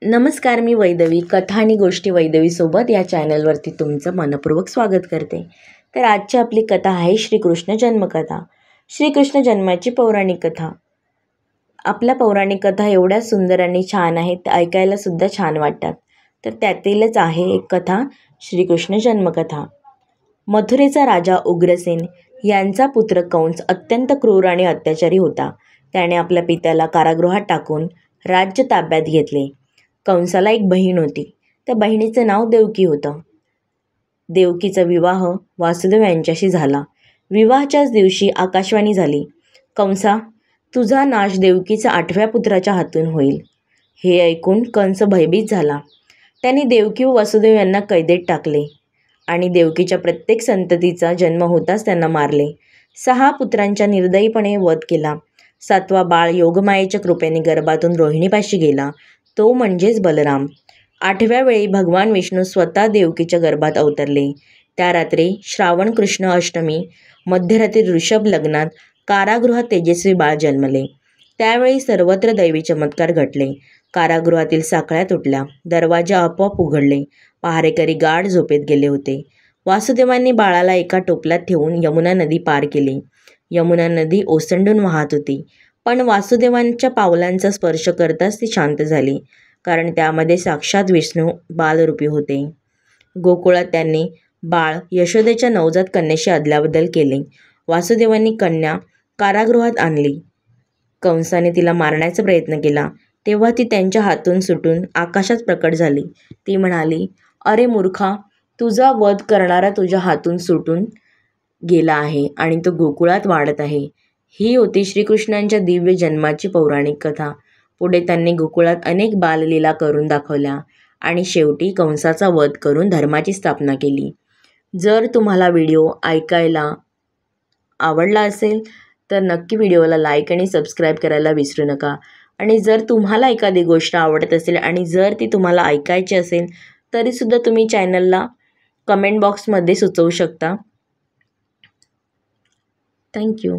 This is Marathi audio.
नमस्कार, मी वैदवी कथा आणि गोष्टी वैदवीसोबत या चॅनलवरती तुमचं मनपूर्वक स्वागत करते. तर आजची आपली कथा आहे श्रीकृष्ण जन्मकथा. श्रीकृष्ण जन्माची पौराणिक कथा. आपल्या पौराणिक कथा एवढ्या सुंदर आणि छान आहेत, त्या ऐकायलासुद्धा छान वाटतात. तर त्यातीलच आहे एक कथा, श्रीकृष्ण जन्मकथा. मथुरेचा राजा उग्रसेन यांचा पुत्र कंस अत्यंत क्रूर आणि अत्याचारी होता. त्याने आपल्या पित्याला कारागृहात टाकून राज्य ताब्यात घेतले. कंसाला एक बहीण होती. त्या बहिणीचं नाव देवकी होतं. देवकीचा विवाह वासुदेव यांच्याशी झाला. विवाहाच्याच दिवशी आकाशवाणी झाली, कंसा, तुझा नाश देवकीच्या 8व्या पुत्राच्या हातून होईल. हे ऐकून कंस भयभीत झाला. त्याने देवकी व वासुदेव यांना कैदेत टाकले आणि देवकीच्या प्रत्येक संततीचा जन्म होताच त्यांना मारले. 6 पुत्रांचा निर्दयीपणे वध केला. 7वा बाळ योगमायेच्या कृपेने गर्भातून रोहिणीपाशी गेला, तो म्हणजेच बलराम. 8व्या वेळी भगवान विष्णू स्वतः देवकीच्या गर्भात अवतरले. त्या रात्री श्रावण कृष्ण अष्टमी मध्यरात्री ऋषभ लग्नात कारागृहात तेजस्वी बाळ जन्मले. त्यावेळी सर्वत्र दैवी चमत्कार घडले. कारागृहातील साखळ्या तुटल्या, दरवाजे आपोआप उघडले. पहारेकरी गाढ झोपेत गेले होते. वासुदेवांनी बाळाला एका टोपल्यात ठेवून यमुना नदी पार केली. यमुना नदी ओसंडून वाहत होती, पण वासुदेवांच्या पावलांचा स्पर्श करताच ती शांत झाली, कारण त्यामध्ये साक्षात विष्णू बालरूपी होते. गोकुळात त्यांनी बाळ यशोदेच्या नवजात कन्येशी अदलाबदल केले. वासुदेवांनी कन्या कारागृहात आणली. कंसाने तिला मारण्याचा प्रयत्न केला, तेव्हा ती त्यांच्या हातून सुटून आकाशात प्रकट झाली. ती म्हणाली, अरे मूर्खा, तुझा वध करणारा तुझ्या हातून सुटून गेला आहे आणि तो गोकुळात वाढत आहे. ही होती श्रीकृष्णांच्या दिव्य जन्माची पौराणिक कथा. पुढे त्यांनी गोकुळात अनेक बाललीला करून दाखवल्या आणि शेवटी कंसाचा वध करून धर्माची स्थापना केली. जर तुम्हाला व्हिडिओ ऐकायला आवडला असेल तर नक्की व्हिडिओला लाईक आणि सबस्क्राईब करायला विसरू नका. आणि जर तुम्हाला एखादी गोष्ट आवडत असेल आणि जर ती तुम्हाला ऐकायची असेल तरीसुद्धा तुम्ही चॅनलला कमेंट बॉक्समध्ये सुचवू शकता. थँक्यू.